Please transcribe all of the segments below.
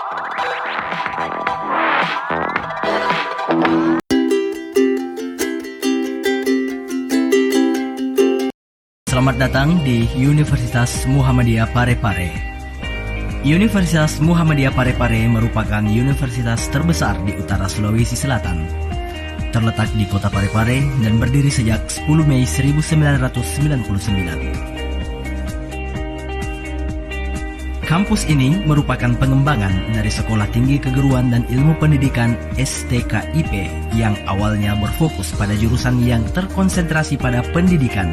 Selamat datang di Universitas Muhammadiyah Parepare. Universitas Muhammadiyah Parepare merupakan universitas terbesar di utara Sulawesi Selatan. Terletak di kota Parepare dan berdiri sejak 10 Mei 1999. Kampus ini merupakan pengembangan dari Sekolah Tinggi Keguruan dan Ilmu Pendidikan STKIP yang awalnya berfokus pada jurusan yang terkonsentrasi pada pendidikan,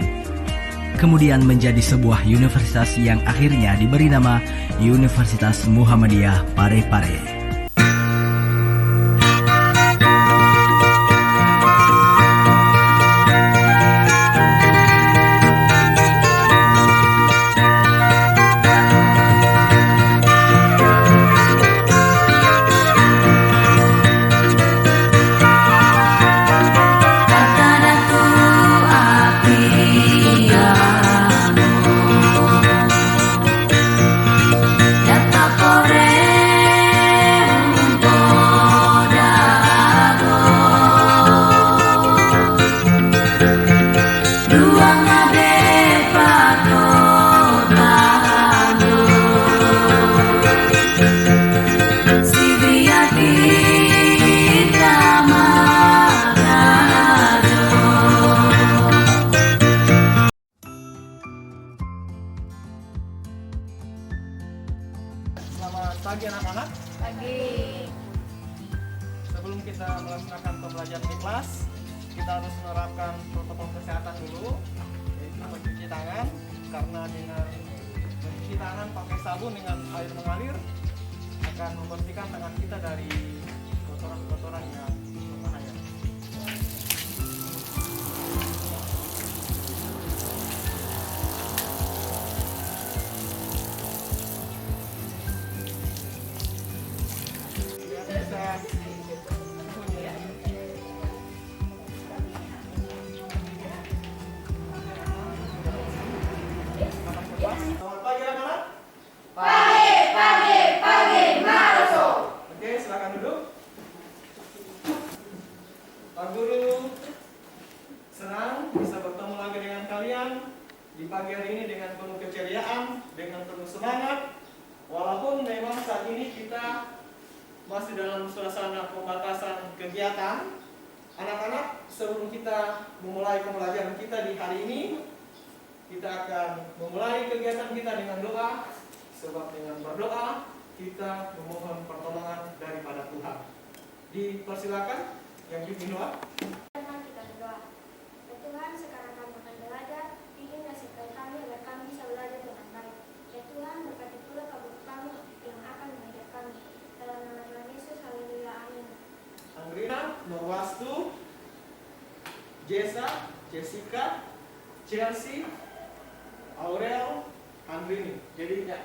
kemudian menjadi sebuah universitas yang akhirnya diberi nama Universitas Muhammadiyah Parepare. Selamat pagi anak-anak. Pagi. Sebelum kita melaksanakan pembelajaran di kelas, kita harus menerapkan protokol kesehatan dulu, yaitu mencuci tangan, karena dengan mencuci tangan pakai sabun dengan air mengalir akan membersihkan tangan kita dari kotoran-kotoran yang berbahaya. Selamat pagi anak-anak. Pagi, Maroso. Oke, silakan duduk. Pak Guru senang bisa bertemu lagi dengan kalian di pagi hari ini dengan penuh keceriaan, dengan penuh semangat. Walaupun memang saat ini kita masih dalam suasana pembatasan kegiatan, anak-anak, sebelum kita memulai pembelajaran kita di hari ini, kita akan memulai kegiatan kita dengan doa, sebab dengan berdoa kita memohon pertolongan daripada Tuhan. Dipersilakan yang pimpin doa. Kita berdoa. Ya Tuhan, sekarang kami akan belajar, bimbing dan sertai kami agar kami bisa belajar dengan baik. Ya Tuhan, berkati pula kabut kami yang akan mengajar kami. Dalam nama Tuhan Yesus, haleluya, amin. Angrina, Norwastu, Jessa, Jessica, Chelsea, Aurel, Andrini. Jadi ya,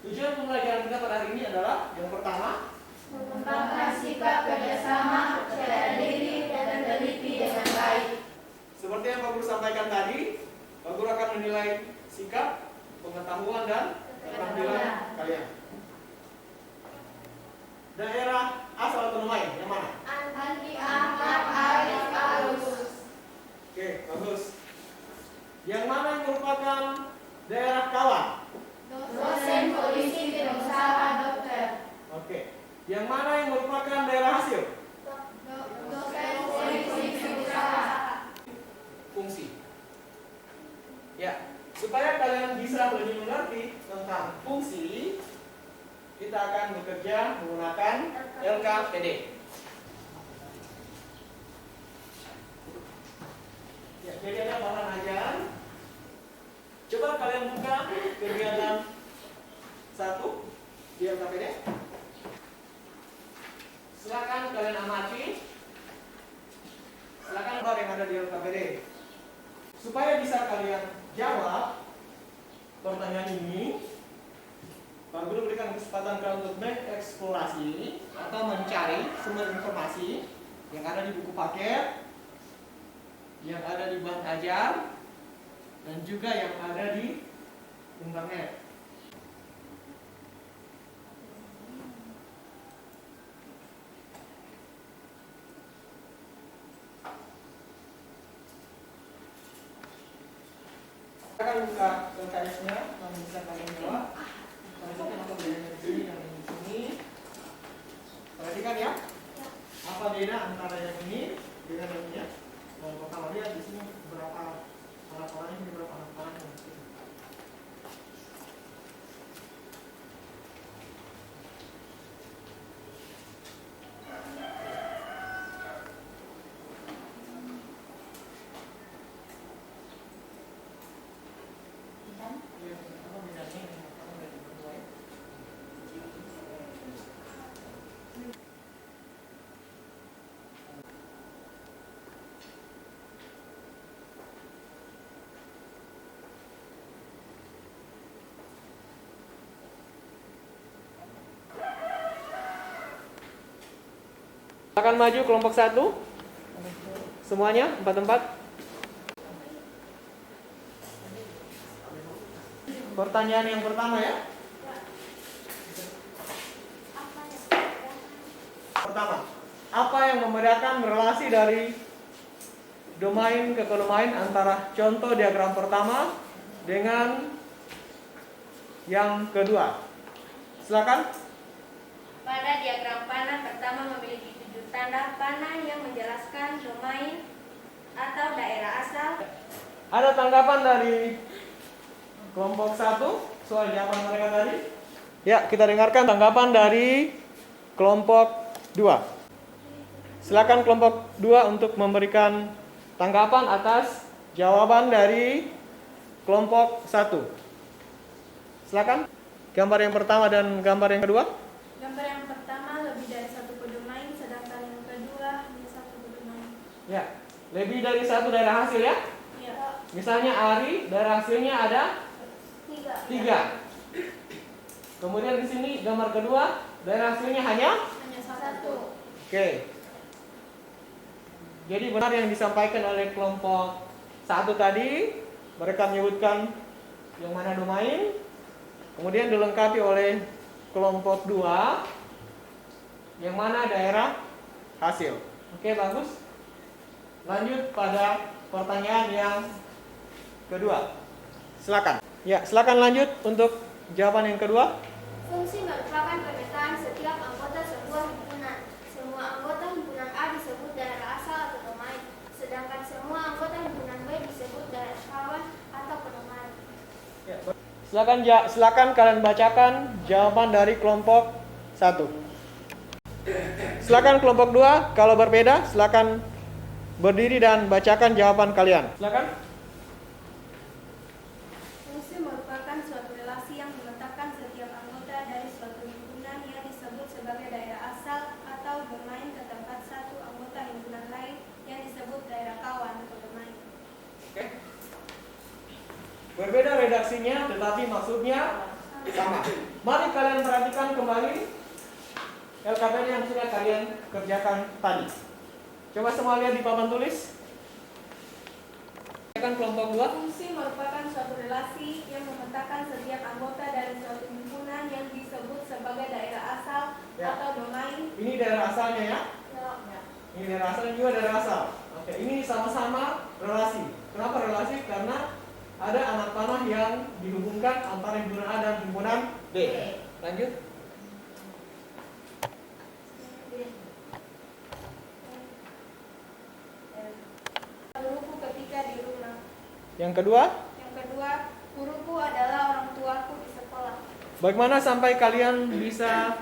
tujuan pembelajaran kita pada hari ini adalah yang pertama, Mengembangkan sikap kerjasama, percaya diri, dan teliti dengan baik. seperti yang Pak Guru sampaikan tadi, Pak Guru akan menilai sikap, pengetahuan, dan keterampilan kalian. Daerah asal atau domain yang mana? Andi Ahmad Arif Alus. Oke, bagus. Yang mana yang merupakan daerah kawan? Dosen polisi wirausaha dokter. Oke. Yang mana yang merupakan daerah hasil? Dosen polisi wirausaha. Fungsi. Ya, supaya kalian bisa lebih mengerti tentang fungsi, kita akan bekerja menggunakan LKPD. Ya, jadi ada bahan ajar. Coba kalian buka kegiatan 1 di LKPD. Silakan kalian amati. Silakan apa yang ada di LKPD. Supaya bisa kalian jawab pertanyaan ini, Pak Guru berikan kesempatan kalian untuk mengeksplorasi atau mencari sumber informasi yang ada di buku paket, yang ada di bahan ajar, dan juga yang ada di internet. Silakan buka LKS-nya, yang bisa kalian jawab. Perhatikan apa bedanya di sini dan yang di sini. Perhatikan ya. Apa beda antara yang ini dengan yang ini ya? Yang pertama lihat di sini berapa anak panahnya, ini berapa anak panahnya. Akan maju kelompok 1. Semuanya 4-4. Pertanyaan yang pertama ya. Pertama, apa yang membedakan relasi dari domain ke kodomain antara contoh diagram pertama dengan yang kedua? Silakan. Pada diagram panah pertama memiliki 7 tanda panah yang menjelaskan domain atau daerah asal. Ada tanggapan dari kelompok 1 soal jawaban mereka tadi? Ya, kita dengarkan tanggapan dari kelompok 2. Silakan kelompok 2 untuk memberikan tanggapan atas jawaban dari kelompok 1. Silakan. Gambar yang pertama dan gambar yang kedua. Gambar yang pertama lebih dari 1 kodomain, sedangkan yang kedua hanya 1 kodomain. Ya, lebih dari 1 daerah hasil ya. Ya. Misalnya Ari, daerah hasilnya ada 3. Kemudian di sini gambar kedua, daerah hasilnya hanya Hanya 1. Oke. Jadi benar yang disampaikan oleh kelompok 1 tadi, mereka menyebutkan yang mana domain, kemudian dilengkapi oleh kelompok 2 yang mana daerah hasil. Oke, bagus. Lanjut pada pertanyaan yang kedua. Silakan. Ya, silakan lanjut untuk jawaban yang kedua. Fungsi merupakan pemetaan setiap anggota sebuah himpunan. Semua anggota himpunan A disebut daerah asal atau domain, sedangkan semua anggota himpunan B disebut daerah kawan atau pedoman. Ya, silakan kalian bacakan jawaban dari kelompok 1. Silakan kelompok 2, kalau berbeda silakan berdiri dan bacakan jawaban kalian. Silakan. Fungsi merupakan suatu relasi yang memetakan setiap anggota dari suatu himpunan yang disebut sebagai daerah asal atau domain ke tempat satu anggota himpunan lain yang disebut daerah kawan atau domain. Oke. Berbeda redaksinya tetapi maksudnya sama. Mari kalian perhatikan kembali LKPN yang sudah kalian kerjakan tadi. Coba semua lihat di papan tulis. Kelompok 2. Fungsi merupakan suatu relasi yang memetakan setiap anggota dari suatu himpunan yang disebut sebagai daerah asal Ya. atau domain. Ini daerah asalnya ya. Ini daerah asal dan juga daerah asal. Oke, ini sama-sama relasi. Kenapa relasi? Karena ada anak panah yang dihubungkan antara himpunan A dan himpunan B. Lanjut. Guruku ketika di rumah. Yang kedua, Yang kedua, guruku adalah orang tuaku di sekolah. bagaimana sampai kalian bisa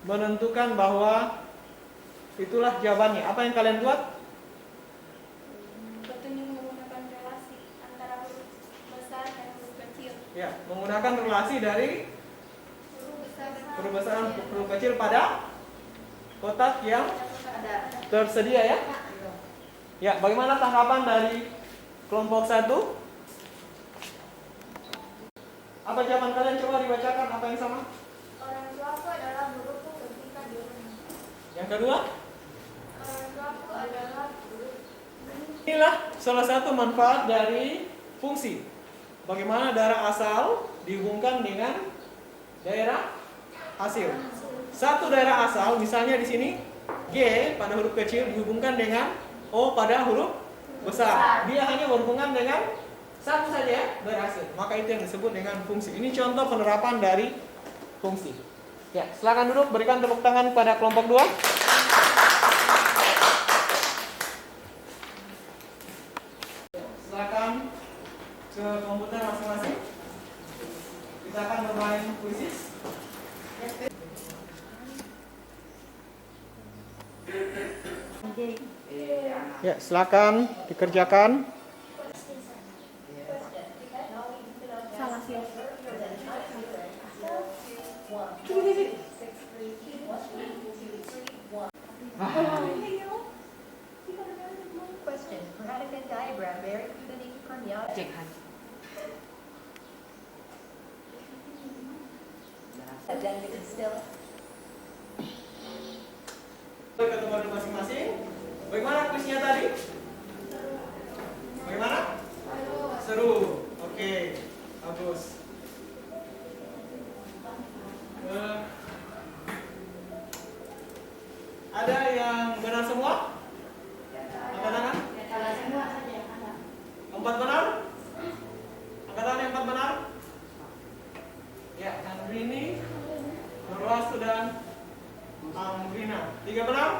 menentukan bahwa itulah jawabannya? Apa yang kalian buat? Petunjuk menggunakan relasi antara huruf besar dan huruf kecil. Ya, menggunakan relasi dari huruf besar dan huruf kecil pada kotak yang tersedia ya. Ya, bagaimana tanggapan dari kelompok 1? Apa jawaban kalian? Coba dibacakan apa yang sama. Orang tuaku adalah guruku ketika di rumah. Yang kedua, Orang tuaku adalah guru. inilah salah satu manfaat dari fungsi. Bagaimana daerah asal dihubungkan dengan daerah hasil. Satu daerah asal, misalnya di sini G pada huruf kecil dihubungkan dengan O pada huruf besar. Dia hanya berhubungan dengan Satu saja berhasil, maka itu yang disebut dengan fungsi. Ini contoh penerapan dari fungsi. Ya, silakan duduk, berikan tepuk tangan pada kelompok 2. Silakan ke komputer masing-masing. Kita akan bermain kuisis. Ya, silakan dikerjakan. Question. Graphic and diagram vary from the object. Dan kita still. Ke tempat masing-masing. Bagaimana kuisnya tadi? Bagaimana? Seru. Oke, bagus. Ada yang benar semua? Angkat tangan. 4 benar? Angkat tangan yang 4 benar? Ya, Andrini, Nurwastu dan Amrina. 3 benar?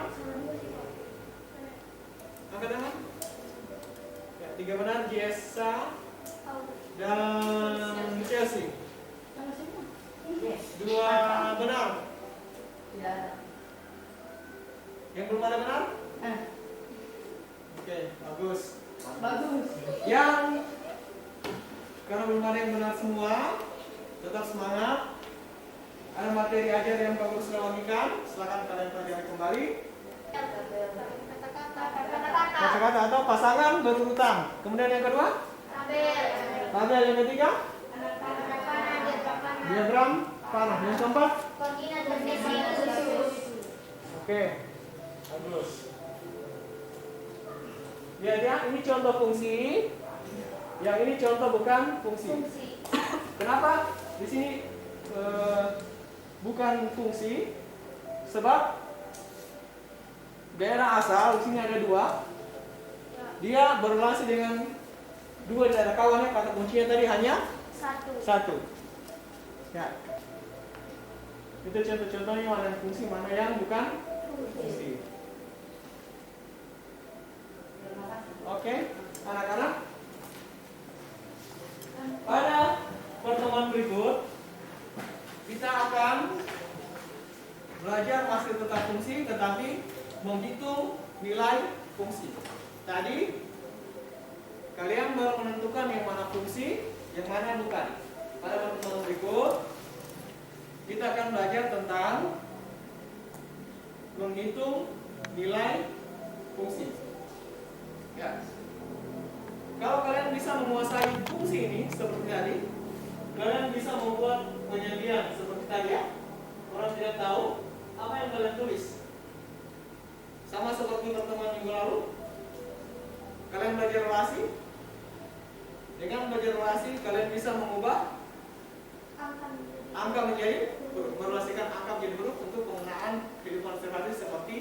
Angkat tangan. Ya, 3 benar, Jessa dan Chelsea. 2 benar. Yang belum ada benar? Oke, bagus. Yang karena belum ada yang benar semua, tetap semangat. Ada materi ajar yang Pak Guru sudah bagikan. Silakan kalian pelajari kembali. Kata-kata atau pasangan berurutan. Kemudian yang kedua? Tabel. Yang ketiga? Diagram panah. Yang keempat? Oke, bagus. Ya, ini contoh fungsi. Yang ini contoh bukan fungsi. Kenapa di sini bukan fungsi? Sebab daerah asal di sini ada 2. Dia berrelasi dengan 2 daerah kawannya. Kata kuncinya tadi hanya 1. Ya. Itu contoh-contohnya mana yang fungsi, mana yang bukan fungsi. Oke, anak-anak. Pada pertemuan berikut kita akan belajar masih tentang fungsi, tetapi menghitung nilai fungsi. Tadi kalian baru menentukan yang mana fungsi, yang mana bukan. Pada pertemuan berikut kita akan belajar tentang menghitung nilai fungsi. Ya. Kalau kalian bisa menguasai fungsi ini seperti tadi, kalian bisa membuat penyajian seperti tadi ya. Orang tidak tahu apa yang kalian tulis. Sama seperti pertemuan minggu lalu, kalian belajar relasi. Dengan belajar relasi, kalian bisa mengubah angka menjadi huruf, merelasikan angka menjadi huruf untuk penggunaan kehidupan sehari-hari seperti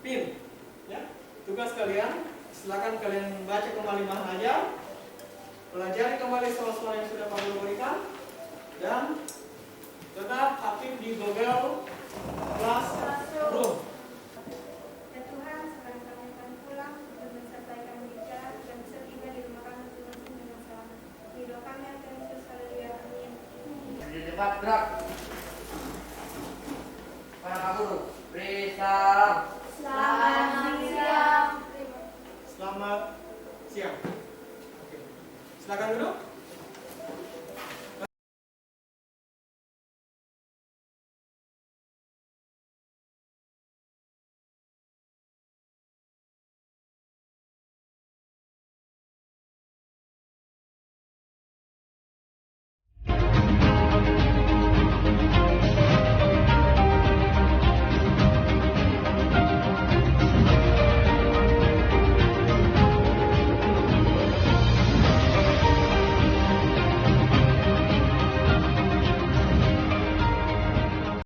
PIN. Ya, tugas kalian, silakan kalian baca kembali bahan ajar, pelajari kembali soal-soal yang sudah Pak Guru berikan, dan tetap aktif di Google Classroom. Ya Tuhan, sekarang kami akan pulang dan mensertai kami di jalan dan bisa tiba di rumah kami masing-masing dengan selamat. Ridho kami akan Yesus, haleluya, amin. Di depan gerak. Para Pak Guru, beri salam. Selamat siang. Selamat siang. Oke. Silakan duduk.